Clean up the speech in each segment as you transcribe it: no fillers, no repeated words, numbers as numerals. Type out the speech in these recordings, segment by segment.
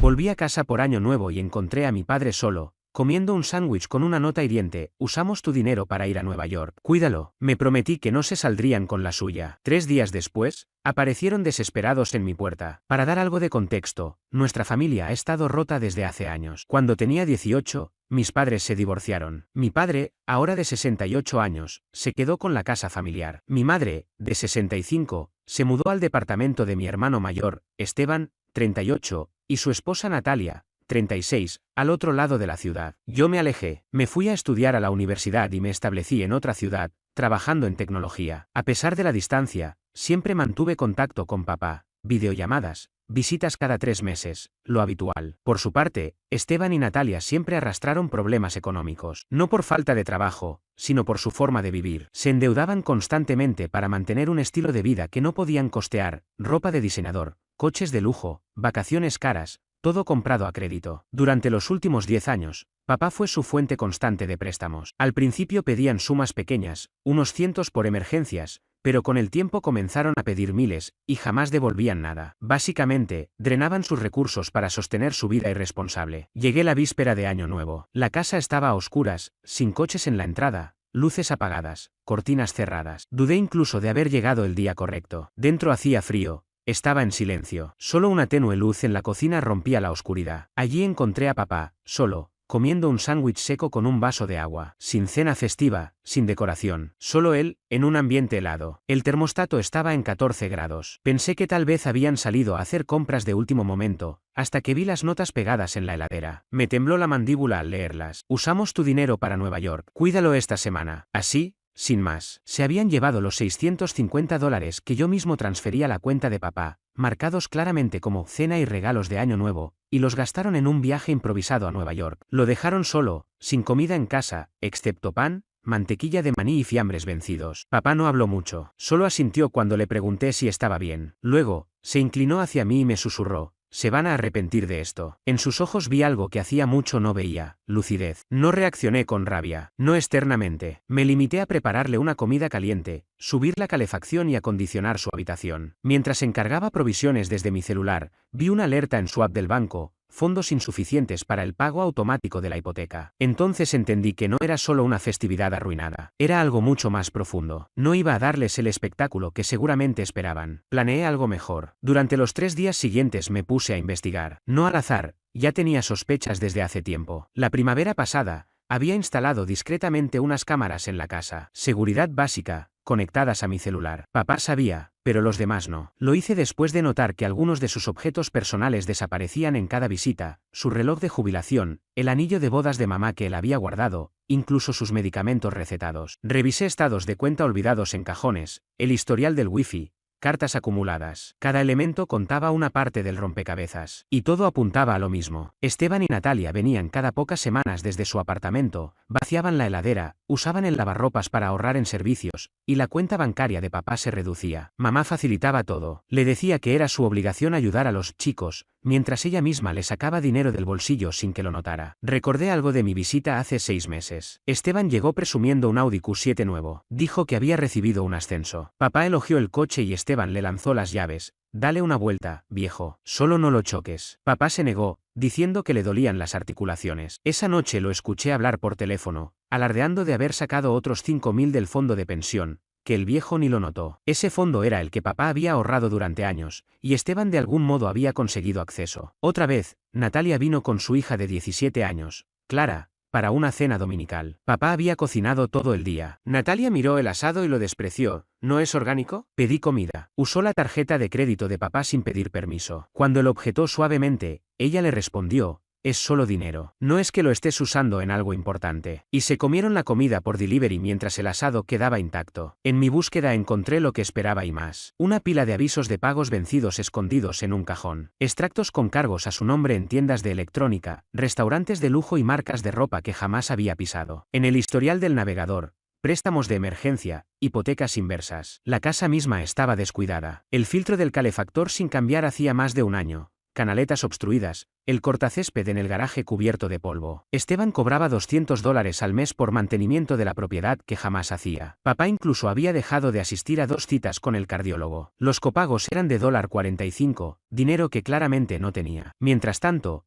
Volví a casa por Año Nuevo y encontré a mi padre solo, comiendo un sándwich con una nota hiriente: usamos tu dinero para ir a Nueva York. Cuídalo. Me prometí que no se saldrían con la suya. 3 días después, aparecieron desesperados en mi puerta. Para dar algo de contexto, nuestra familia ha estado rota desde hace años. Cuando tenía 18, mis padres se divorciaron. Mi padre, ahora de 68 años, se quedó con la casa familiar. Mi madre, de 65, se mudó al departamento de mi hermano mayor, Esteban, 38, y su esposa Natalia, 36, al otro lado de la ciudad. Yo me alejé, me fui a estudiar a la universidad y me establecí en otra ciudad, trabajando en tecnología. A pesar de la distancia, siempre mantuve contacto con papá, videollamadas, visitas cada 3 meses, lo habitual. Por su parte, Esteban y Natalia siempre arrastraron problemas económicos. No por falta de trabajo, sino por su forma de vivir. Se endeudaban constantemente para mantener un estilo de vida que no podían costear: ropa de diseñador, coches de lujo, vacaciones caras, todo comprado a crédito. Durante los últimos 10 años, papá fue su fuente constante de préstamos. Al principio pedían sumas pequeñas, unos cientos por emergencias, pero con el tiempo comenzaron a pedir miles, y jamás devolvían nada. Básicamente, drenaban sus recursos para sostener su vida irresponsable. Llegué la víspera de Año Nuevo. La casa estaba a oscuras, sin coches en la entrada, luces apagadas, cortinas cerradas. Dudé incluso de haber llegado el día correcto. Dentro hacía frío. Estaba en silencio. Solo una tenue luz en la cocina rompía la oscuridad. Allí encontré a papá, solo, comiendo un sándwich seco con un vaso de agua. Sin cena festiva, sin decoración. Solo él, en un ambiente helado. El termostato estaba en 14 grados. Pensé que tal vez habían salido a hacer compras de último momento, hasta que vi las notas pegadas en la heladera. Me tembló la mandíbula al leerlas. Usamos tu dinero para Nueva York. Cuídalo esta semana. Así, sin más, se habían llevado los $650 que yo mismo transferí a la cuenta de papá, marcados claramente como cena y regalos de Año Nuevo, y los gastaron en un viaje improvisado a Nueva York. Lo dejaron solo, sin comida en casa, excepto pan, mantequilla de maní y fiambres vencidos. Papá no habló mucho, solo asintió cuando le pregunté si estaba bien. Luego, se inclinó hacia mí y me susurró: se van a arrepentir de esto. En sus ojos vi algo que hacía mucho no veía: lucidez. No reaccioné con rabia, no externamente. Me limité a prepararle una comida caliente, subir la calefacción y acondicionar su habitación. Mientras encargaba provisiones desde mi celular, vi una alerta en su app del banco: fondos insuficientes para el pago automático de la hipoteca. Entonces entendí que no era solo una festividad arruinada, era algo mucho más profundo. No iba a darles el espectáculo que seguramente esperaban. Planeé algo mejor. Durante los 3 días siguientes me puse a investigar. No al azar, ya tenía sospechas desde hace tiempo. La primavera pasada, había instalado discretamente unas cámaras en la casa. Seguridad básica, conectadas a mi celular. Papá sabía, pero los demás no. Lo hice después de notar que algunos de sus objetos personales desaparecían en cada visita: su reloj de jubilación, el anillo de bodas de mamá que él había guardado, incluso sus medicamentos recetados. Revisé estados de cuenta olvidados en cajones, el historial del wifi, cartas acumuladas. Cada elemento contaba una parte del rompecabezas. Y todo apuntaba a lo mismo. Esteban y Natalia venían cada pocas semanas desde su apartamento, vaciaban la heladera, usaban el lavarropas para ahorrar en servicios, y la cuenta bancaria de papá se reducía. Mamá facilitaba todo. Le decía que era su obligación ayudar a los chicos, mientras ella misma le sacaba dinero del bolsillo sin que lo notara. Recordé algo de mi visita hace 6 meses. Esteban llegó presumiendo un Audi Q7 nuevo. Dijo que había recibido un ascenso. Papá elogió el coche y Esteban le lanzó las llaves: dale una vuelta, viejo, solo no lo choques. Papá se negó, diciendo que le dolían las articulaciones. Esa noche lo escuché hablar por teléfono, alardeando de haber sacado otros 5.000 del fondo de pensión, que el viejo ni lo notó. Ese fondo era el que papá había ahorrado durante años, y Esteban de algún modo había conseguido acceso. Otra vez, Natalia vino con su hija de 17 años, Clara, para una cena dominical. Papá había cocinado todo el día. Natalia miró el asado y lo despreció. ¿No es orgánico? Pedí comida. Usó la tarjeta de crédito de papá sin pedir permiso. Cuando él objetó suavemente, ella le respondió: es solo dinero. No es que lo estés usando en algo importante. Y se comieron la comida por delivery mientras el asado quedaba intacto. En mi búsqueda encontré lo que esperaba y más. Una pila de avisos de pagos vencidos escondidos en un cajón. Extractos con cargos a su nombre en tiendas de electrónica, restaurantes de lujo y marcas de ropa que jamás había pisado. En el historial del navegador, préstamos de emergencia, hipotecas inversas. La casa misma estaba descuidada. El filtro del calefactor sin cambiar hacía más de un año. canaletas obstruidas, el cortacésped en el garaje cubierto de polvo. Esteban cobraba $200 al mes por mantenimiento de la propiedad que jamás hacía. Papá incluso había dejado de asistir a 2 citas con el cardiólogo. Los copagos eran de $45, dinero que claramente no tenía. Mientras tanto,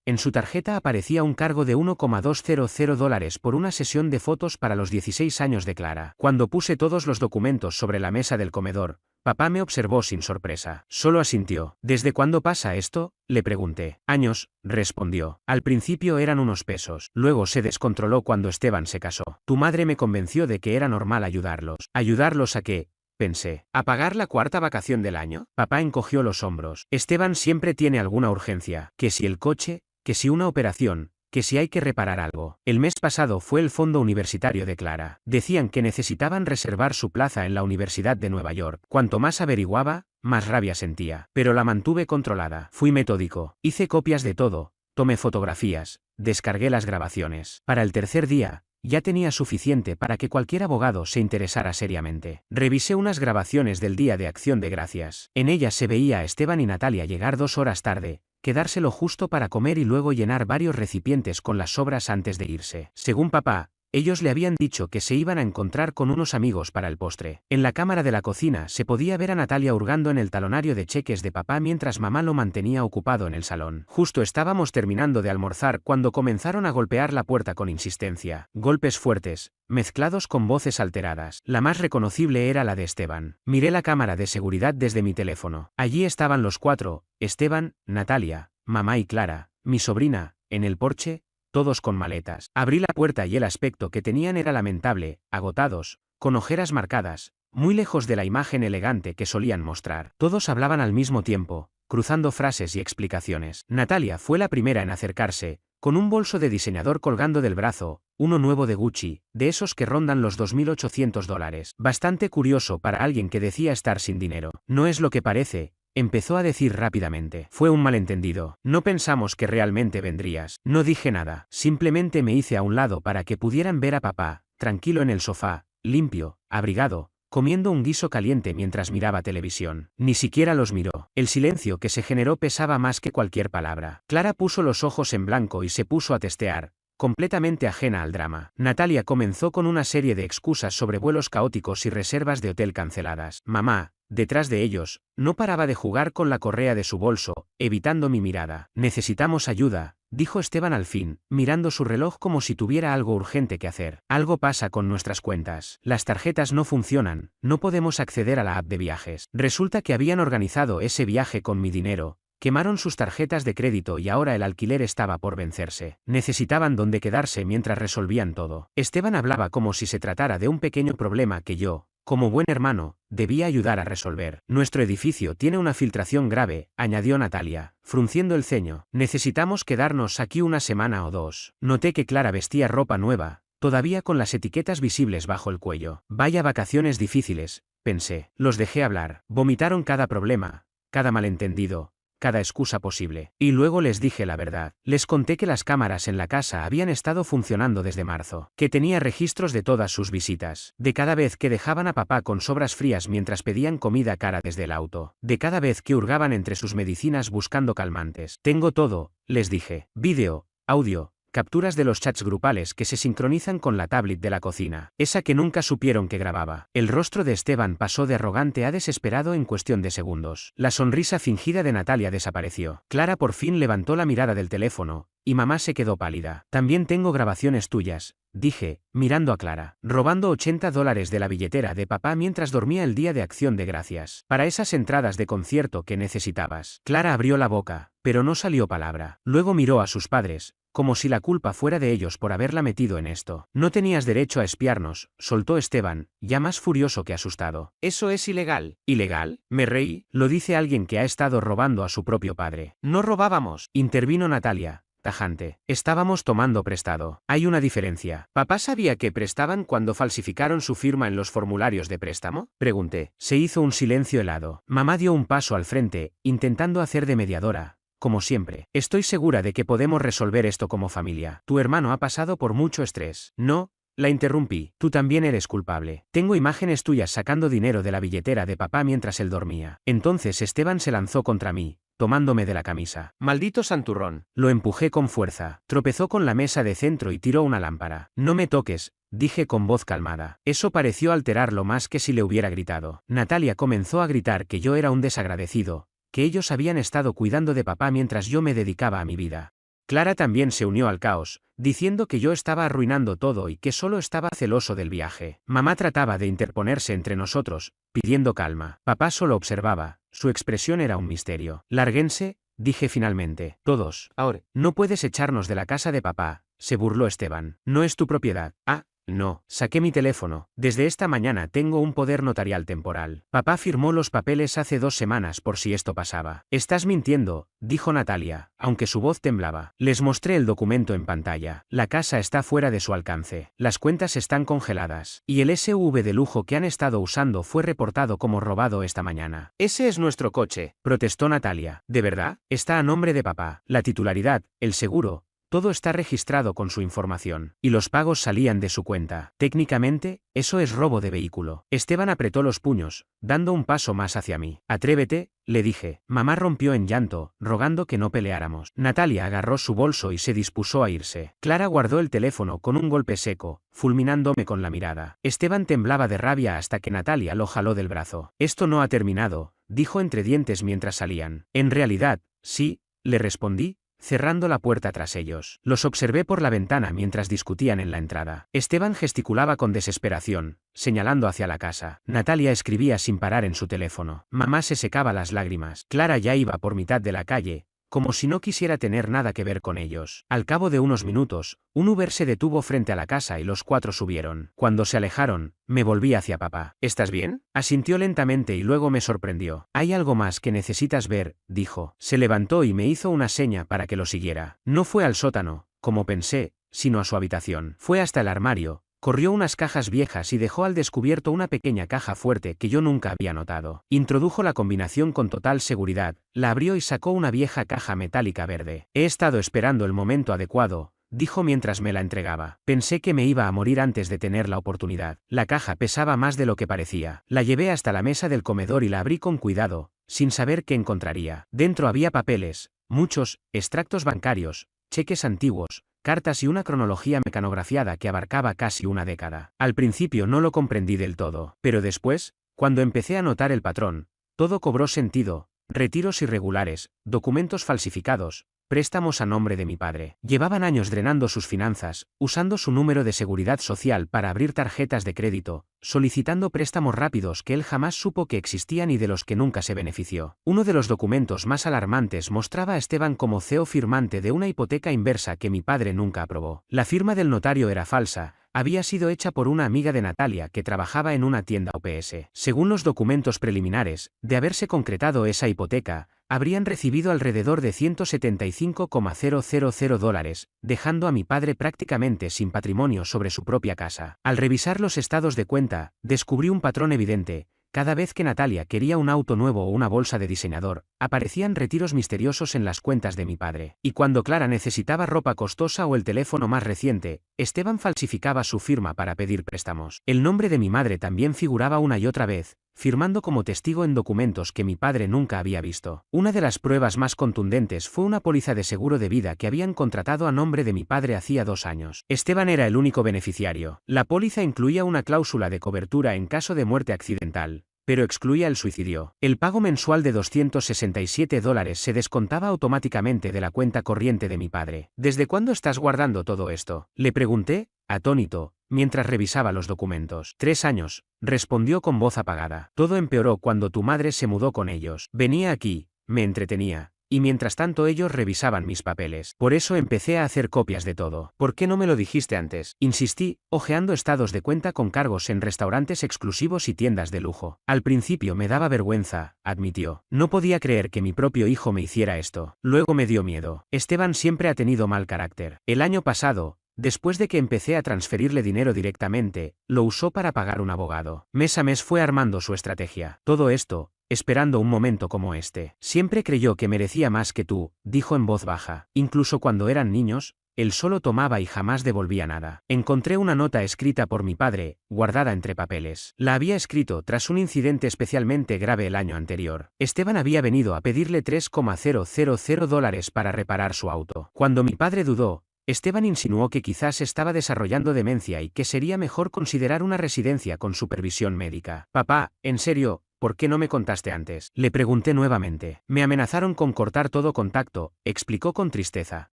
en su tarjeta aparecía un cargo de $1,200 por una sesión de fotos para los 16 años de Clara. Cuando puse todos los documentos sobre la mesa del comedor, papá me observó sin sorpresa. Solo asintió. ¿Desde cuándo pasa esto?, le pregunté. Años, respondió. Al principio eran unos pesos. Luego se descontroló cuando Esteban se casó. Tu madre me convenció de que era normal ayudarlos. ¿Ayudarlos a qué?, pensé. ¿A pagar la 4ª vacación del año? Papá encogió los hombros. Esteban siempre tiene alguna urgencia. Que si el coche, que si una operación, que si hay que reparar algo. El mes pasado fue el fondo universitario de Clara. Decían que necesitaban reservar su plaza en la Universidad de Nueva York. Cuanto más averiguaba, más rabia sentía. Pero la mantuve controlada. Fui metódico. Hice copias de todo. Tomé fotografías. Descargué las grabaciones. Para el 3er día, ya tenía suficiente para que cualquier abogado se interesara seriamente. Revisé unas grabaciones del Día de Acción de Gracias. En ellas se veía a Esteban y Natalia llegar 2 horas tarde, quedárselo justo para comer y luego llenar varios recipientes con las sobras antes de irse. Según papá, ellos le habían dicho que se iban a encontrar con unos amigos para el postre. En la cámara de la cocina se podía ver a Natalia hurgando en el talonario de cheques de papá mientras mamá lo mantenía ocupado en el salón. Justo estábamos terminando de almorzar cuando comenzaron a golpear la puerta con insistencia. Golpes fuertes, mezclados con voces alteradas. La más reconocible era la de Esteban. Miré la cámara de seguridad desde mi teléfono. Allí estaban los 4, Esteban, Natalia, mamá y Clara, mi sobrina, en el porche, todos con maletas. Abrí la puerta y el aspecto que tenían era lamentable, agotados, con ojeras marcadas, muy lejos de la imagen elegante que solían mostrar. Todos hablaban al mismo tiempo, cruzando frases y explicaciones. Natalia fue la primera en acercarse, con un bolso de diseñador colgando del brazo, uno nuevo de Gucci, de esos que rondan los $2.800. Bastante curioso para alguien que decía estar sin dinero. No es lo que parece, empezó a decir rápidamente. Fue un malentendido. No pensamos que realmente vendrías. No dije nada. Simplemente me hice a un lado para que pudieran ver a papá, tranquilo en el sofá, limpio, abrigado, comiendo un guiso caliente mientras miraba televisión. Ni siquiera los miró. El silencio que se generó pesaba más que cualquier palabra. Clara puso los ojos en blanco y se puso a testear, completamente ajena al drama. Natalia comenzó con una serie de excusas sobre vuelos caóticos y reservas de hotel canceladas. Mamá, detrás de ellos, no paraba de jugar con la correa de su bolso, evitando mi mirada. Necesitamos ayuda, dijo Esteban al fin, mirando su reloj como si tuviera algo urgente que hacer. Algo pasa con nuestras cuentas. Las tarjetas no funcionan, no podemos acceder a la app de viajes. Resulta que habían organizado ese viaje con mi dinero. Quemaron sus tarjetas de crédito y ahora el alquiler estaba por vencerse. Necesitaban dónde quedarse mientras resolvían todo. Esteban hablaba como si se tratara de un pequeño problema que yo, como buen hermano, debía ayudar a resolver. Nuestro edificio tiene una filtración grave, añadió Natalia, frunciendo el ceño. Necesitamos quedarnos aquí una semana o 2. Noté que Clara vestía ropa nueva, todavía con las etiquetas visibles bajo el cuello. Vaya vacaciones difíciles, pensé. Los dejé hablar. Vomitaron cada problema, cada malentendido, cada excusa posible. Y luego les dije la verdad. Les conté que las cámaras en la casa habían estado funcionando desde marzo, que tenía registros de todas sus visitas, de cada vez que dejaban a papá con sobras frías mientras pedían comida cara desde el auto, de cada vez que hurgaban entre sus medicinas buscando calmantes. Tengo todo, les dije. Vídeo, audio, capturas de los chats grupales que se sincronizan con la tablet de la cocina, esa que nunca supieron que grababa. El rostro de Esteban pasó de arrogante a desesperado en cuestión de segundos. La sonrisa fingida de Natalia desapareció. Clara por fin levantó la mirada del teléfono, y mamá se quedó pálida. También tengo grabaciones tuyas, dije, mirando a Clara, robando $80 de la billetera de papá mientras dormía el Día de Acción de Gracias, para esas entradas de concierto que necesitabas. Clara abrió la boca, pero no salió palabra. Luego miró a sus padres, como si la culpa fuera de ellos por haberla metido en esto. No tenías derecho a espiarnos, soltó Esteban, ya más furioso que asustado. Eso es ilegal. ¿Ilegal? Me reí. Lo dice alguien que ha estado robando a su propio padre. No robábamos, intervino Natalia, tajante. Estábamos tomando prestado. Hay una diferencia. ¿Papá sabía que prestaban cuando falsificaron su firma en los formularios de préstamo?, pregunté. Se hizo un silencio helado. Mamá dio un paso al frente, intentando hacer de mediadora. Como siempre, estoy segura de que podemos resolver esto como familia. Tu hermano ha pasado por mucho estrés. No, La interrumpí. Tú también eres culpable. Tengo imágenes tuyas sacando dinero de la billetera de papá mientras él dormía. Entonces Esteban se lanzó contra mí, tomándome de la camisa. Maldito santurrón. Lo empujé con fuerza. Tropezó con la mesa de centro y tiró una lámpara. No me toques, dije con voz calmada. Eso pareció alterarlo más que si le hubiera gritado. Natalia comenzó a gritar que yo era un desagradecido, que ellos habían estado cuidando de papá mientras yo me dedicaba a mi vida. Clara también se unió al caos, diciendo que yo estaba arruinando todo y que solo estaba celoso del viaje. Mamá trataba de interponerse entre nosotros, pidiendo calma. Papá solo observaba, su expresión era un misterio. Lárguense, dije finalmente. Todos. Ahora. No puedes echarnos de la casa de papá, se burló Esteban. No es tu propiedad. Ah. No, saqué mi teléfono. Desde esta mañana tengo un poder notarial temporal. Papá firmó los papeles hace 2 semanas por si esto pasaba. Estás mintiendo, dijo Natalia, aunque su voz temblaba. Les mostré el documento en pantalla. La casa está fuera de su alcance. Las cuentas están congeladas. Y el SUV de lujo que han estado usando fue reportado como robado esta mañana. Ese es nuestro coche, protestó Natalia. ¿De verdad? Está a nombre de papá. La titularidad, el seguro. Todo está registrado con su información, y los pagos salían de su cuenta. Técnicamente, eso es robo de vehículo. Esteban apretó los puños, dando un paso más hacia mí. Atrévete, le dije. Mamá rompió en llanto, rogando que no peleáramos. Natalia agarró su bolso y se dispuso a irse. Clara guardó el teléfono con un golpe seco, fulminándome con la mirada. Esteban temblaba de rabia hasta que Natalia lo jaló del brazo. Esto no ha terminado, dijo entre dientes mientras salían. En realidad, sí, le respondí, cerrando la puerta tras ellos. Los observé por la ventana mientras discutían en la entrada. Esteban gesticulaba con desesperación, señalando hacia la casa. Natalia escribía sin parar en su teléfono. Mamá se secaba las lágrimas. Clara ya iba por mitad de la calle, como si no quisiera tener nada que ver con ellos. Al cabo de unos minutos, un Uber se detuvo frente a la casa y los 4 subieron. Cuando se alejaron, me volví hacia papá. ¿Estás bien? Asintió lentamente y luego me sorprendió. Hay algo más que necesitas ver, dijo. Se levantó y me hizo una seña para que lo siguiera. No fue al sótano, como pensé, sino a su habitación. Fue hasta el armario. Corrió unas cajas viejas y dejó al descubierto una pequeña caja fuerte que yo nunca había notado. Introdujo la combinación con total seguridad, la abrió y sacó una vieja caja metálica verde. He estado esperando el momento adecuado, dijo mientras me la entregaba. Pensé que me iba a morir antes de tener la oportunidad. La caja pesaba más de lo que parecía. La llevé hasta la mesa del comedor y la abrí con cuidado, sin saber qué encontraría. Dentro había papeles, muchos, extractos bancarios, cheques antiguos, cartas y una cronología mecanografiada que abarcaba casi una década. Al principio no lo comprendí del todo, pero después, cuando empecé a notar el patrón, todo cobró sentido: retiros irregulares, documentos falsificados, préstamos a nombre de mi padre. Llevaban años drenando sus finanzas, usando su número de seguridad social para abrir tarjetas de crédito, solicitando préstamos rápidos que él jamás supo que existían y de los que nunca se benefició. Uno de los documentos más alarmantes mostraba a Esteban como CEO firmante de una hipoteca inversa que mi padre nunca aprobó. La firma del notario era falsa. Había sido hecha por una amiga de Natalia que trabajaba en una tienda UPS. Según los documentos preliminares, de haberse concretado esa hipoteca, habrían recibido alrededor de $175,000, dejando a mi padre prácticamente sin patrimonio sobre su propia casa. Al revisar los estados de cuenta, descubrí un patrón evidente. Cada vez que Natalia quería un auto nuevo o una bolsa de diseñador, aparecían retiros misteriosos en las cuentas de mi padre. Y cuando Clara necesitaba ropa costosa o el teléfono más reciente, Esteban falsificaba su firma para pedir préstamos. El nombre de mi madre también figuraba una y otra vez, firmando como testigo en documentos que mi padre nunca había visto. Una de las pruebas más contundentes fue una póliza de seguro de vida que habían contratado a nombre de mi padre hacía 2 años. Esteban era el único beneficiario. La póliza incluía una cláusula de cobertura en caso de muerte accidental, pero excluía el suicidio. El pago mensual de $267 se descontaba automáticamente de la cuenta corriente de mi padre. ¿Desde cuándo estás guardando todo esto?, le pregunté, atónito, mientras revisaba los documentos. 3 años, respondió con voz apagada. Todo empeoró cuando tu madre se mudó con ellos. Venía aquí, me entretenía, y mientras tanto ellos revisaban mis papeles. Por eso empecé a hacer copias de todo. ¿Por qué no me lo dijiste antes?, insistí, hojeando estados de cuenta con cargos en restaurantes exclusivos y tiendas de lujo. Al principio me daba vergüenza, admitió. No podía creer que mi propio hijo me hiciera esto. Luego me dio miedo. Esteban siempre ha tenido mal carácter. El año pasado, después de que empecé a transferirle dinero directamente, lo usó para pagar un abogado. Mes a mes fue armando su estrategia. Todo esto, esperando un momento como este. Siempre creyó que merecía más que tú, dijo en voz baja. Incluso cuando eran niños, él solo tomaba y jamás devolvía nada. Encontré una nota escrita por mi padre, guardada entre papeles. La había escrito tras un incidente especialmente grave el año anterior. Esteban había venido a pedirle $3,000 para reparar su auto. Cuando mi padre dudó, Esteban insinuó que quizás estaba desarrollando demencia y que sería mejor considerar una residencia con supervisión médica. Papá, en serio, ¿por qué no me contaste antes? Le pregunté nuevamente. Me amenazaron con cortar todo contacto, explicó con tristeza.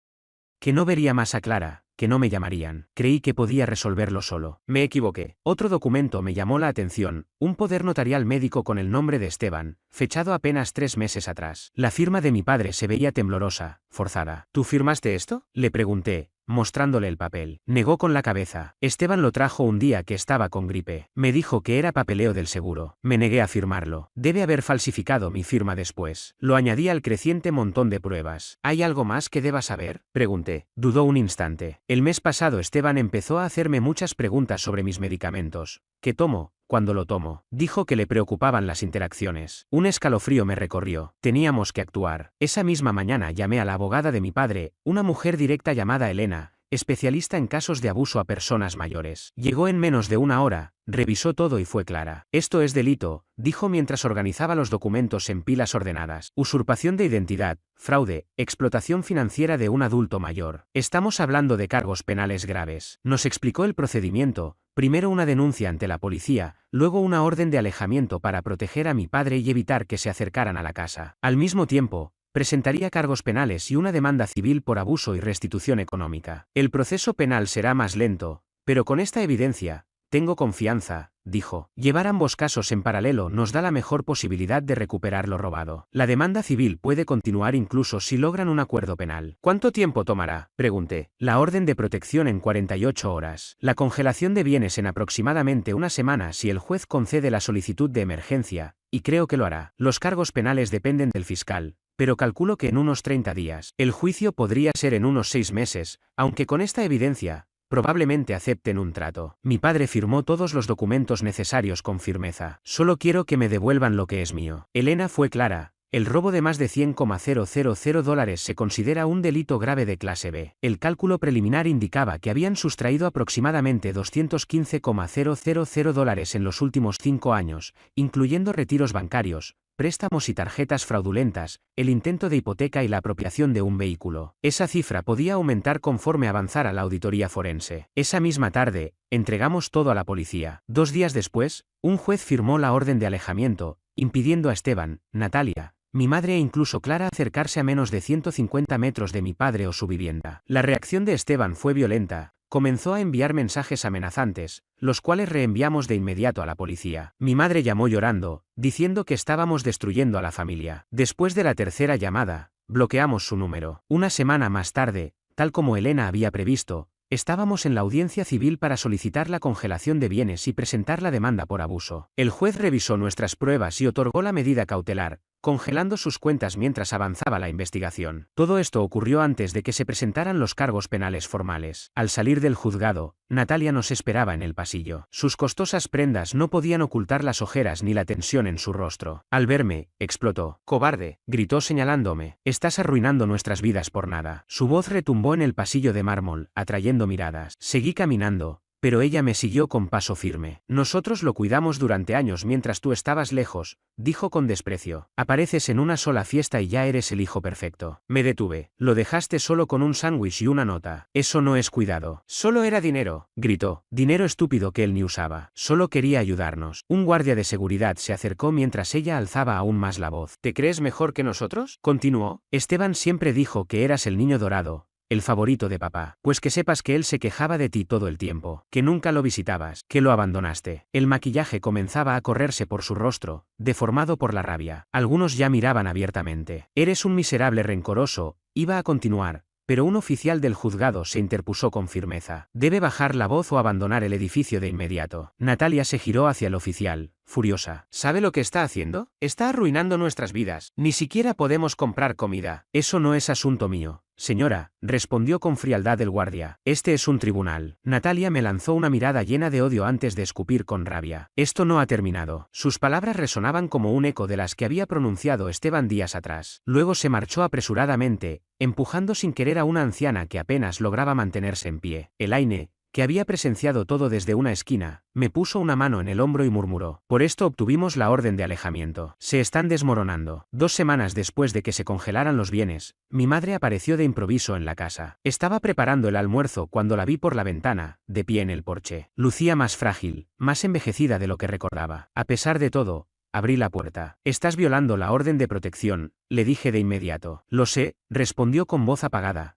Que no vería más a Clara, que no me llamarían. Creí que podía resolverlo solo. Me equivoqué. Otro documento me llamó la atención, un poder notarial médico con el nombre de Esteban, fechado apenas 3 meses atrás. La firma de mi padre se veía temblorosa, forzada. ¿Tú firmaste esto? Le pregunté, mostrándole el papel. Negó con la cabeza. Esteban lo trajo un día que estaba con gripe. Me dijo que era papeleo del seguro. Me negué a firmarlo. Debe haber falsificado mi firma después. Lo añadí al creciente montón de pruebas. ¿Hay algo más que deba saber? Pregunté. Dudó un instante. El mes pasado Esteban empezó a hacerme muchas preguntas sobre mis medicamentos. ¿Qué tomo? Cuando lo tomo. Dijo que le preocupaban las interacciones. Un escalofrío me recorrió. Teníamos que actuar. Esa misma mañana llamé a la abogada de mi padre, una mujer directa llamada Elena, especialista en casos de abuso a personas mayores. Llegó en menos de una hora, revisó todo y fue clara. Esto es delito, dijo mientras organizaba los documentos en pilas ordenadas. Usurpación de identidad, fraude, explotación financiera de un adulto mayor. Estamos hablando de cargos penales graves. Nos explicó el procedimiento. Primero una denuncia ante la policía, luego una orden de alejamiento para proteger a mi padre y evitar que se acercaran a la casa. Al mismo tiempo, presentaría cargos penales y una demanda civil por abuso y restitución económica. El proceso penal será más lento, pero con esta evidencia, tengo confianza, dijo. Llevar ambos casos en paralelo nos da la mejor posibilidad de recuperar lo robado. La demanda civil puede continuar incluso si logran un acuerdo penal. ¿Cuánto tiempo tomará? Pregunté. La orden de protección en 48 horas. La congelación de bienes en aproximadamente una semana si el juez concede la solicitud de emergencia, y creo que lo hará. Los cargos penales dependen del fiscal, pero calculo que en unos 30 días. El juicio podría ser en unos 6 meses, aunque con esta evidencia, probablemente acepten un trato. Mi padre firmó todos los documentos necesarios con firmeza. Solo quiero que me devuelvan lo que es mío. Elena fue clara. El robo de más de $100,000 se considera un delito grave de clase B. El cálculo preliminar indicaba que habían sustraído aproximadamente $215,000 en los últimos 5 años, incluyendo retiros bancarios, préstamos y tarjetas fraudulentas, el intento de hipoteca y la apropiación de un vehículo. Esa cifra podía aumentar conforme avanzara la auditoría forense. Esa misma tarde, entregamos todo a la policía. 2 días después, un juez firmó la orden de alejamiento, impidiendo a Esteban, Natalia, mi madre e incluso Clara acercarse a menos de 150 metros de mi padre o su vivienda. La reacción de Esteban fue violenta. Comenzó a enviar mensajes amenazantes, los cuales reenviamos de inmediato a la policía. Mi madre llamó llorando, diciendo que estábamos destruyendo a la familia. Después de la tercera llamada, bloqueamos su número. Una semana más tarde, tal como Elena había previsto, estábamos en la audiencia civil para solicitar la congelación de bienes y presentar la demanda por abuso. El juez revisó nuestras pruebas y otorgó la medida cautelar, congelando sus cuentas mientras avanzaba la investigación. Todo esto ocurrió antes de que se presentaran los cargos penales formales. Al salir del juzgado, Natalia nos esperaba en el pasillo. Sus costosas prendas no podían ocultar las ojeras ni la tensión en su rostro. Al verme, explotó. «¡Cobarde!», gritó señalándome. «Estás arruinando nuestras vidas por nada». Su voz retumbó en el pasillo de mármol, atrayendo miradas. Seguí caminando, pero ella me siguió con paso firme. «Nosotros lo cuidamos durante años mientras tú estabas lejos», dijo con desprecio. «Apareces en una sola fiesta y ya eres el hijo perfecto». Me detuve. «Lo dejaste solo con un sándwich y una nota. Eso no es cuidado». «Solo era dinero», gritó. «Dinero estúpido que él ni usaba. Solo quería ayudarnos». Un guardia de seguridad se acercó mientras ella alzaba aún más la voz. «¿Te crees mejor que nosotros?», continuó. «Esteban siempre dijo que eras el niño dorado, el favorito de papá. Pues que sepas que él se quejaba de ti todo el tiempo, que nunca lo visitabas, que lo abandonaste». El maquillaje comenzaba a correrse por su rostro, deformado por la rabia. Algunos ya miraban abiertamente. «Eres un miserable rencoroso», iba a continuar, pero un oficial del juzgado se interpuso con firmeza. «Debe bajar la voz o abandonar el edificio de inmediato». Natalia se giró hacia el oficial, furiosa. «¿Sabe lo que está haciendo? Está arruinando nuestras vidas. Ni siquiera podemos comprar comida». «Eso no es asunto mío», señora, respondió con frialdad el guardia. Este es un tribunal. Natalia me lanzó una mirada llena de odio antes de escupir con rabia. Esto no ha terminado. Sus palabras resonaban como un eco de las que había pronunciado Esteban días atrás. Luego se marchó apresuradamente, empujando sin querer a una anciana que apenas lograba mantenerse en pie. Elaine, que había presenciado todo desde una esquina, me puso una mano en el hombro y murmuró: por esto obtuvimos la orden de alejamiento. Se están desmoronando. 2 semanas después de que se congelaran los bienes, mi madre apareció de improviso en la casa. Estaba preparando el almuerzo cuando la vi por la ventana, de pie en el porche. Lucía más frágil, más envejecida de lo que recordaba. A pesar de todo, abrí la puerta. Estás violando la orden de protección, le dije de inmediato. Lo sé, respondió con voz apagada.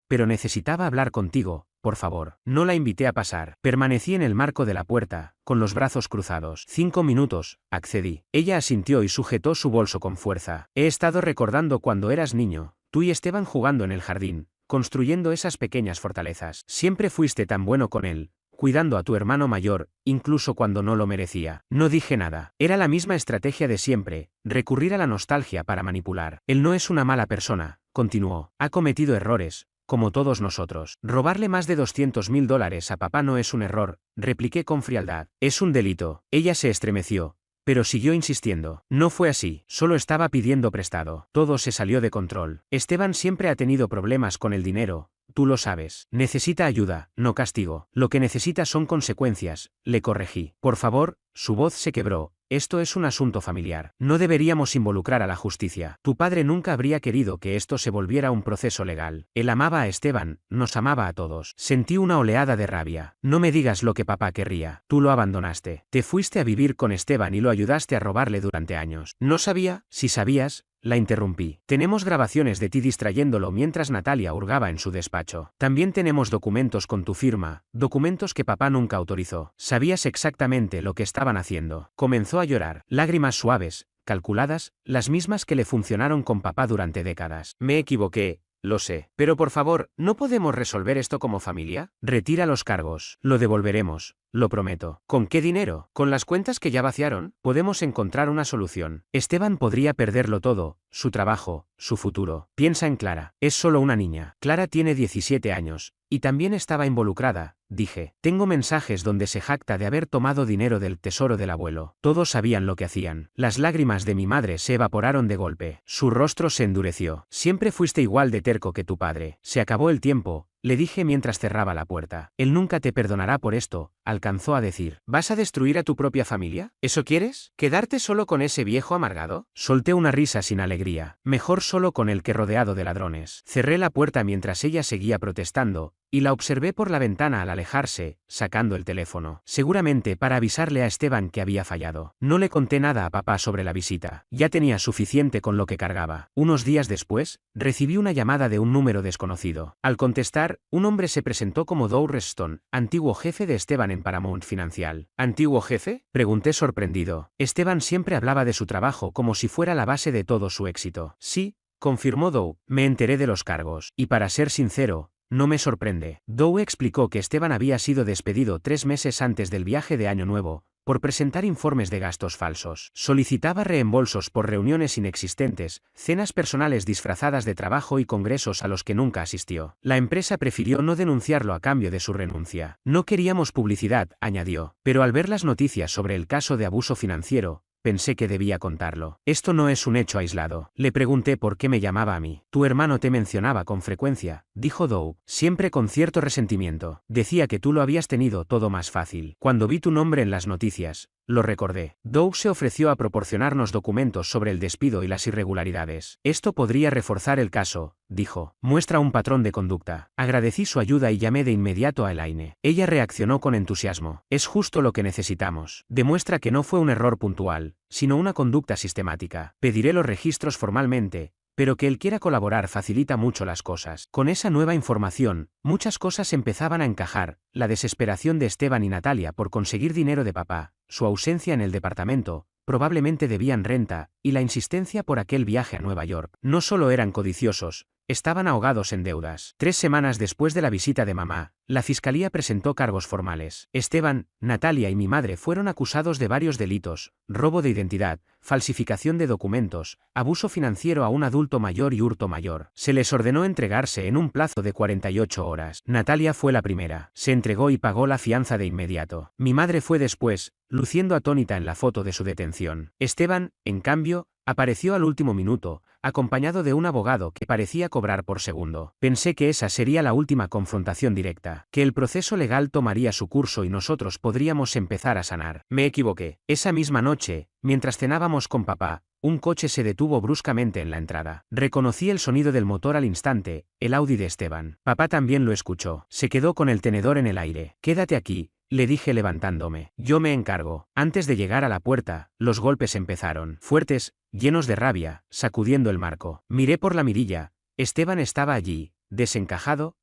Pero necesitaba hablar contigo, por favor. No la invité a pasar. Permanecí en el marco de la puerta, con los brazos cruzados. 5 minutos, accedí. Ella asintió y sujetó su bolso con fuerza. He estado recordando cuando eras niño, tú y Esteban jugando en el jardín, construyendo esas pequeñas fortalezas. Siempre fuiste tan bueno con él, cuidando a tu hermano mayor, incluso cuando no lo merecía. No dije nada. Era la misma estrategia de siempre, recurrir a la nostalgia para manipular. Él no es una mala persona, continuó. Ha cometido errores, como todos nosotros. Robarle más de $200.000 a papá no es un error, repliqué con frialdad. Es un delito. Ella se estremeció, pero siguió insistiendo. No fue así, solo estaba pidiendo prestado. Todo se salió de control. Esteban siempre ha tenido problemas con el dinero, tú lo sabes. Necesita ayuda, no castigo. Lo que necesita son consecuencias, le corregí. Por favor, su voz se quebró. Esto es un asunto familiar. No deberíamos involucrar a la justicia. Tu padre nunca habría querido que esto se volviera un proceso legal. Él amaba a Esteban, nos amaba a todos. Sentí una oleada de rabia. No me digas lo que papá querría. Tú lo abandonaste. Te fuiste a vivir con Esteban y lo ayudaste a robarle durante años. No sabía. Si sabías, la interrumpí. Tenemos grabaciones de ti distrayéndolo mientras Natalia hurgaba en su despacho. También tenemos documentos con tu firma, documentos que papá nunca autorizó. Sabías exactamente lo que estaban haciendo. Comenzó a llorar. Lágrimas suaves, calculadas, las mismas que le funcionaron con papá durante décadas. Me equivoqué. Lo sé. Pero por favor, ¿no podemos resolver esto como familia? Retira los cargos. Lo devolveremos. Lo prometo. ¿Con qué dinero? ¿Con las cuentas que ya vaciaron? Podemos encontrar una solución. Esteban podría perderlo todo, su trabajo, su futuro. Piensa en Clara. Es solo una niña. Clara tiene 17 años, y también estaba involucrada, dije. Tengo mensajes donde se jacta de haber tomado dinero del tesoro del abuelo. Todos sabían lo que hacían. Las lágrimas de mi madre se evaporaron de golpe. Su rostro se endureció. Siempre fuiste igual de terco que tu padre. Se acabó el tiempo, le dije mientras cerraba la puerta. Él nunca te perdonará por esto, alcanzó a decir. ¿Vas a destruir a tu propia familia? ¿Eso quieres? ¿Quedarte solo con ese viejo amargado? Solté una risa sin alegría. Mejor solo con él que rodeado de ladrones. Cerré la puerta mientras ella seguía protestando, y la observé por la ventana al alejarse, sacando el teléfono. Seguramente para avisarle a Esteban que había fallado. No le conté nada a papá sobre la visita. Ya tenía suficiente con lo que cargaba. Unos días después, recibí una llamada de un número desconocido. Al contestar, un hombre se presentó como Doug Reston, antiguo jefe de Esteban en Paramount Financial. ¿Antiguo jefe?, pregunté sorprendido. Esteban siempre hablaba de su trabajo como si fuera la base de todo su éxito. Sí, confirmó Doug. Me enteré de los cargos. Y para ser sincero, no me sorprende. Doug explicó que Esteban había sido despedido 3 meses antes del viaje de Año Nuevo, por presentar informes de gastos falsos. Solicitaba reembolsos por reuniones inexistentes, cenas personales disfrazadas de trabajo y congresos a los que nunca asistió. La empresa prefirió no denunciarlo a cambio de su renuncia. No queríamos publicidad, añadió, pero al ver las noticias sobre el caso de abuso financiero, pensé que debía contarlo. Esto no es un hecho aislado. Le pregunté por qué me llamaba a mí. Tu hermano te mencionaba con frecuencia, dijo Doug, siempre con cierto resentimiento. Decía que tú lo habías tenido todo más fácil. Cuando vi tu nombre en las noticias, lo recordé. Doug se ofreció a proporcionarnos documentos sobre el despido y las irregularidades. Esto podría reforzar el caso, dijo. Muestra un patrón de conducta. Agradecí su ayuda y llamé de inmediato a Elaine. Ella reaccionó con entusiasmo. Es justo lo que necesitamos. Demuestra que no fue un error puntual, sino una conducta sistemática. Pediré los registros formalmente, pero que él quiera colaborar facilita mucho las cosas. Con esa nueva información, muchas cosas empezaban a encajar: la desesperación de Esteban y Natalia por conseguir dinero de papá, su ausencia en el departamento, probablemente debían renta, y la insistencia por aquel viaje a Nueva York. No solo eran codiciosos, estaban ahogados en deudas. 3 semanas después de la visita de mamá, la fiscalía presentó cargos formales. Esteban, Natalia y mi madre fueron acusados de varios delitos: robo de identidad, falsificación de documentos, abuso financiero a un adulto mayor y hurto mayor. Se les ordenó entregarse en un plazo de 48 horas. Natalia fue la primera. Se entregó y pagó la fianza de inmediato. Mi madre fue después, luciendo atónita en la foto de su detención. Esteban, en cambio, apareció al último minuto, acompañado de un abogado que parecía cobrar por segundo. Pensé que esa sería la última confrontación directa, que el proceso legal tomaría su curso y nosotros podríamos empezar a sanar. Me equivoqué. Esa misma noche, mientras cenábamos con papá, un coche se detuvo bruscamente en la entrada. Reconocí el sonido del motor al instante, el Audi de Esteban. Papá también lo escuchó. Se quedó con el tenedor en el aire. «Quédate aquí», le dije levantándome. «Yo me encargo». Antes de llegar a la puerta, los golpes empezaron. Fuertes, llenos de rabia, sacudiendo el marco. Miré por la mirilla. Esteban estaba allí, desencajado,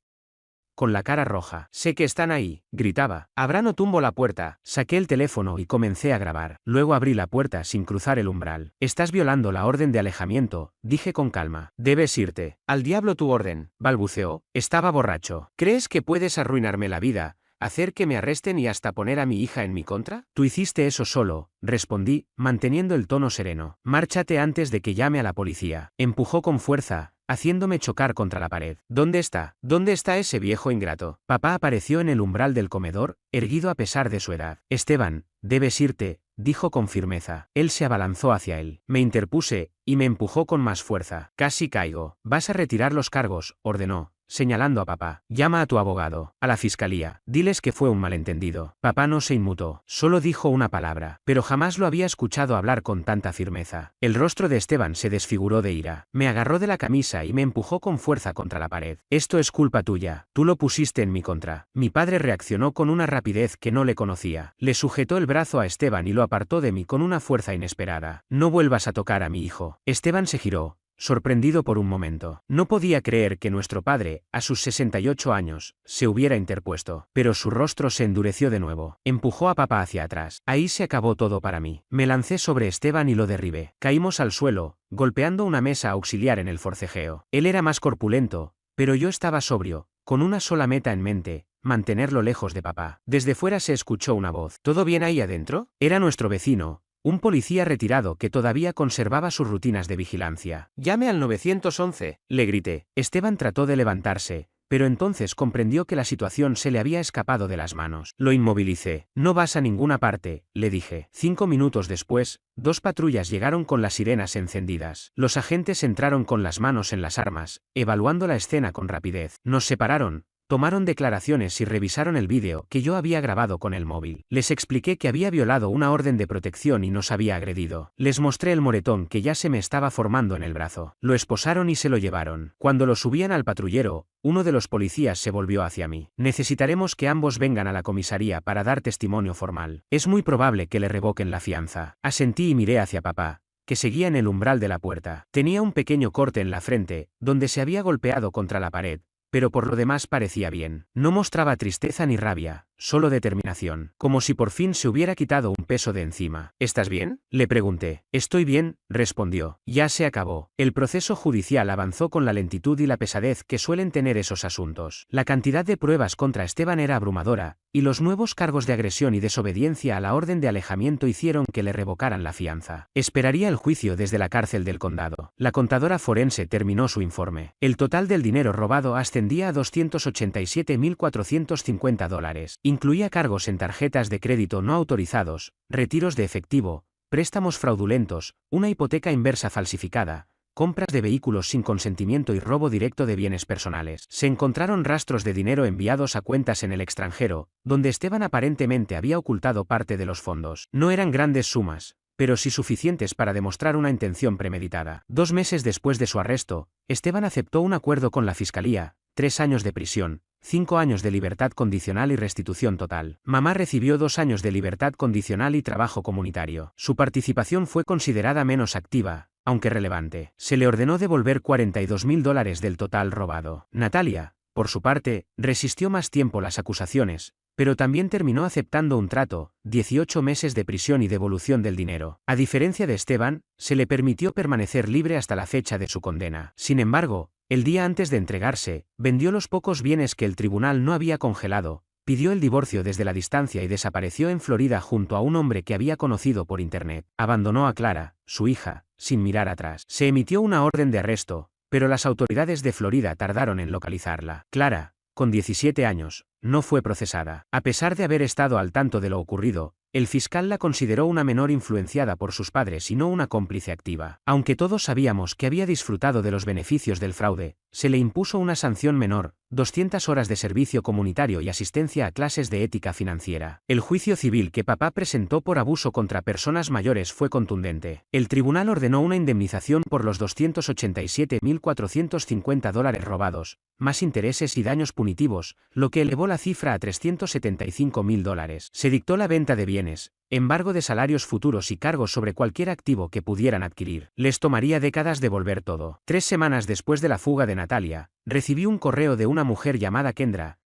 con la cara roja. «Sé que están ahí», gritaba. «Ahora no tumbo la puerta». Saqué el teléfono y comencé a grabar. Luego abrí la puerta sin cruzar el umbral. «Estás violando la orden de alejamiento», dije con calma. «Debes irte». «Al diablo tu orden», balbuceó. Estaba borracho. «¿Crees que puedes arruinarme la vida, hacer que me arresten y hasta poner a mi hija en mi contra?» «Tú hiciste eso solo», respondí, manteniendo el tono sereno. «Márchate antes de que llame a la policía». Empujó con fuerza, haciéndome chocar contra la pared. «¿Dónde está? ¿Dónde está ese viejo ingrato?» Papá apareció en el umbral del comedor, erguido a pesar de su edad. «Esteban, debes irte», dijo con firmeza. Él se abalanzó hacia él. Me interpuse, y me empujó con más fuerza. Casi caigo. «Vas a retirar los cargos», ordenó, señalando a papá. «Llama a tu abogado, a la fiscalía. Diles que fue un malentendido». Papá no se inmutó. Solo dijo una palabra, pero jamás lo había escuchado hablar con tanta firmeza. El rostro de Esteban se desfiguró de ira. Me agarró de la camisa y me empujó con fuerza contra la pared. «Esto es culpa tuya. Tú lo pusiste en mi contra». Mi padre reaccionó con una rapidez que no le conocía. Le sujetó el brazo a Esteban y lo apartó de mí con una fuerza inesperada. «No vuelvas a tocar a mi hijo». Esteban se giró, sorprendido por un momento. No podía creer que nuestro padre, a sus 68 años, se hubiera interpuesto. Pero su rostro se endureció de nuevo. Empujó a papá hacia atrás. Ahí se acabó todo para mí. Me lancé sobre Esteban y lo derribé. Caímos al suelo, golpeando una mesa auxiliar en el forcejeo. Él era más corpulento, pero yo estaba sobrio, con una sola meta en mente: mantenerlo lejos de papá. Desde fuera se escuchó una voz. «¿Todo bien ahí adentro?». Era nuestro vecino, un policía retirado que todavía conservaba sus rutinas de vigilancia. «Llame al 911», le grité. Esteban trató de levantarse, pero entonces comprendió que la situación se le había escapado de las manos. Lo inmovilicé. «No vas a ninguna parte», le dije. 5 minutos después, 2 patrullas llegaron con las sirenas encendidas. Los agentes entraron con las manos en las armas, evaluando la escena con rapidez. Nos separaron, tomaron declaraciones y revisaron el vídeo que yo había grabado con el móvil. Les expliqué que había violado una orden de protección y nos había agredido. Les mostré el moretón que ya se me estaba formando en el brazo. Lo esposaron y se lo llevaron. Cuando lo subían al patrullero, uno de los policías se volvió hacia mí. «Necesitaremos que ambos vengan a la comisaría para dar testimonio formal. Es muy probable que le revoquen la fianza». Asentí y miré hacia papá, que seguía en el umbral de la puerta. Tenía un pequeño corte en la frente, donde se había golpeado contra la pared, pero por lo demás parecía bien. No mostraba tristeza ni rabia, solo determinación, como si por fin se hubiera quitado un peso de encima. «¿Estás bien?», le pregunté. «Estoy bien», respondió. «Ya se acabó». El proceso judicial avanzó con la lentitud y la pesadez que suelen tener esos asuntos. La cantidad de pruebas contra Esteban era abrumadora, y los nuevos cargos de agresión y desobediencia a la orden de alejamiento hicieron que le revocaran la fianza. Esperaría el juicio desde la cárcel del condado. La contadora forense terminó su informe. El total del dinero robado ascendía a $287.450. Incluía cargos en tarjetas de crédito no autorizados, retiros de efectivo, préstamos fraudulentos, una hipoteca inversa falsificada, compras de vehículos sin consentimiento y robo directo de bienes personales. Se encontraron rastros de dinero enviados a cuentas en el extranjero, donde Esteban aparentemente había ocultado parte de los fondos. No eran grandes sumas, pero sí suficientes para demostrar una intención premeditada. 2 meses después de su arresto, Esteban aceptó un acuerdo con la fiscalía: 3 años de prisión, 5 años de libertad condicional y restitución total. Mamá recibió 2 años de libertad condicional y trabajo comunitario. Su participación fue considerada menos activa, aunque relevante. Se le ordenó devolver $42.000 del total robado. Natalia, por su parte, resistió más tiempo las acusaciones, pero también terminó aceptando un trato: 18 meses de prisión y devolución del dinero. A diferencia de Esteban, se le permitió permanecer libre hasta la fecha de su condena. Sin embargo, El día antes de entregarse, vendió los pocos bienes que el tribunal no había congelado, pidió el divorcio desde la distancia y desapareció en Florida junto a un hombre que había conocido por internet. Abandonó a Clara, su hija, sin mirar atrás. Se emitió una orden de arresto, pero las autoridades de Florida tardaron en localizarla. Clara, con 17 años, no fue procesada. A pesar de haber estado al tanto de lo ocurrido, el fiscal la consideró una menor influenciada por sus padres y no una cómplice activa. Aunque todos sabíamos que había disfrutado de los beneficios del fraude, se le impuso una sanción menor, 200 horas de servicio comunitario y asistencia a clases de ética financiera. El juicio civil que papá presentó por abuso contra personas mayores fue contundente. El tribunal ordenó una indemnización por los $287.450 robados, más intereses y daños punitivos, lo que elevó la cifra a $375.000. Se dictó la venta de bienes, embargo de salarios futuros y cargos sobre cualquier activo que pudieran adquirir. Les tomaría décadas devolver todo. 3 semanas después de la fuga de Natalia, recibí un correo de una mujer llamada Kendra,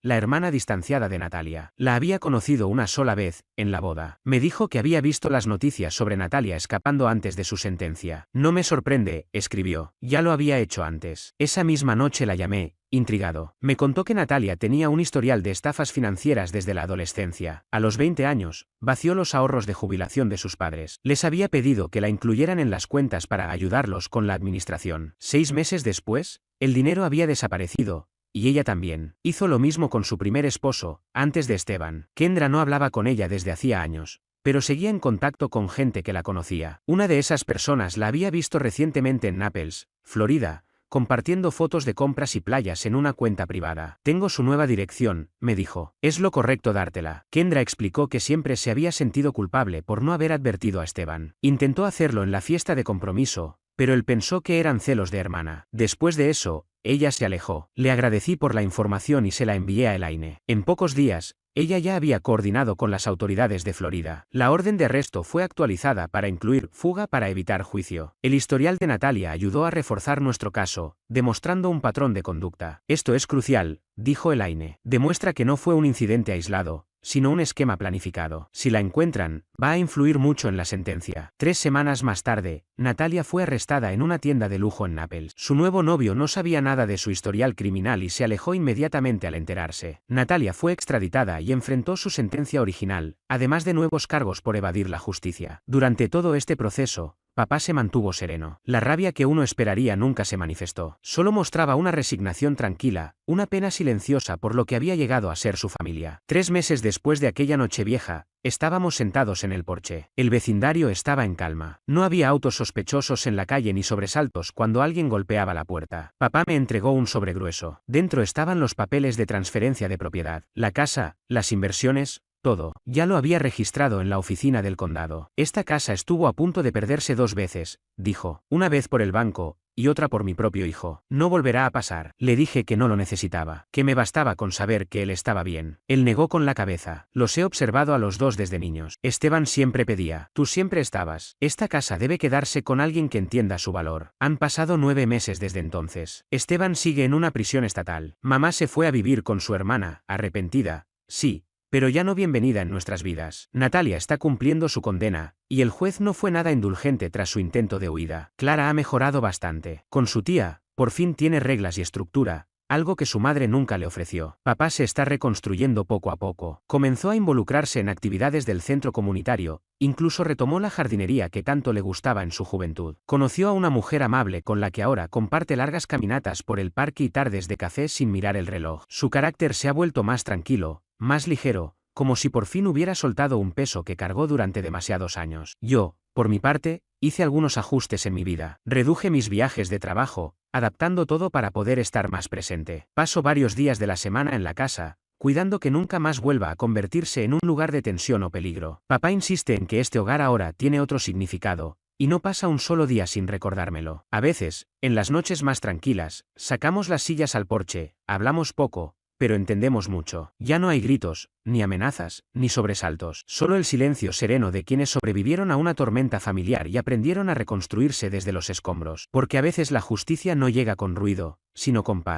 la hermana distanciada de Natalia. La había conocido una sola vez, en la boda. Me dijo que había visto las noticias sobre Natalia escapando antes de su sentencia. No me sorprende, escribió. Ya lo había hecho antes. Esa misma noche la llamé, intrigado. Me contó que Natalia tenía un historial de estafas financieras desde la adolescencia. A los 20 años, vació los ahorros de jubilación de sus padres. Les había pedido que la incluyeran en las cuentas para ayudarlos con la administración. 6 meses después, el dinero había desaparecido, y ella también. Hizo lo mismo con su primer esposo, antes de Esteban. Kendra no hablaba con ella desde hacía años, pero seguía en contacto con gente que la conocía. Una de esas personas la había visto recientemente en Naples, Florida, compartiendo fotos de compras y playas en una cuenta privada. Tengo su nueva dirección, me dijo. Es lo correcto dártela. Kendra explicó que siempre se había sentido culpable por no haber advertido a Esteban. Intentó hacerlo en la fiesta de compromiso, pero él pensó que eran celos de hermana. Después de eso, ella se alejó. Le agradecí por la información y se la envié a Elaine. En pocos días, ella ya había coordinado con las autoridades de Florida. La orden de arresto fue actualizada para incluir fuga para evitar juicio. El historial de Natalia ayudó a reforzar nuestro caso, demostrando un patrón de conducta. Esto es crucial, dijo Elaine. Demuestra que no fue un incidente aislado, sino un esquema planificado. Si la encuentran, va a influir mucho en la sentencia. 3 semanas más tarde, Natalia fue arrestada en una tienda de lujo en Naples. Su nuevo novio no sabía nada de su historial criminal y se alejó inmediatamente al enterarse. Natalia fue extraditada y enfrentó su sentencia original, además de nuevos cargos por evadir la justicia. Durante todo este proceso, papá se mantuvo sereno. La rabia que uno esperaría nunca se manifestó. Solo mostraba una resignación tranquila, una pena silenciosa por lo que había llegado a ser su familia. 3 meses después de aquella Nochevieja, estábamos sentados en el porche. El vecindario estaba en calma. No había autos sospechosos en la calle ni sobresaltos cuando alguien golpeaba la puerta. Papá me entregó un sobre grueso. Dentro estaban los papeles de transferencia de propiedad, la casa, las inversiones, todo. Ya lo había registrado en la oficina del condado. Esta casa estuvo a punto de perderse 2 veces, dijo. Una vez por el banco, y otra por mi propio hijo. No volverá a pasar. Le dije que no lo necesitaba, que me bastaba con saber que él estaba bien. Él negó con la cabeza. Los he observado a los dos desde niños. Esteban siempre pedía. Tú siempre estabas. Esta casa debe quedarse con alguien que entienda su valor. Han pasado 9 meses desde entonces. Esteban sigue en una prisión estatal. Mamá se fue a vivir con su hermana, arrepentida, sí, pero ya no bienvenida en nuestras vidas. Natalia está cumpliendo su condena, y el juez no fue nada indulgente tras su intento de huida. Clara ha mejorado bastante. Con su tía, por fin tiene reglas y estructura, algo que su madre nunca le ofreció. Papá se está reconstruyendo poco a poco. Comenzó a involucrarse en actividades del centro comunitario, incluso retomó la jardinería que tanto le gustaba en su juventud. Conoció a una mujer amable con la que ahora comparte largas caminatas por el parque y tardes de café sin mirar el reloj. Su carácter se ha vuelto más tranquilo, más ligero, como si por fin hubiera soltado un peso que cargó durante demasiados años. Yo, por mi parte, hice algunos ajustes en mi vida. Reduje mis viajes de trabajo, adaptando todo para poder estar más presente. Paso varios días de la semana en la casa, cuidando que nunca más vuelva a convertirse en un lugar de tensión o peligro. Papá insiste en que este hogar ahora tiene otro significado, y no pasa un solo día sin recordármelo. A veces, en las noches más tranquilas, sacamos las sillas al porche, hablamos poco, pero entendemos mucho. Ya no hay gritos, ni amenazas, ni sobresaltos. Solo el silencio sereno de quienes sobrevivieron a una tormenta familiar y aprendieron a reconstruirse desde los escombros. Porque a veces la justicia no llega con ruido, sino con paz.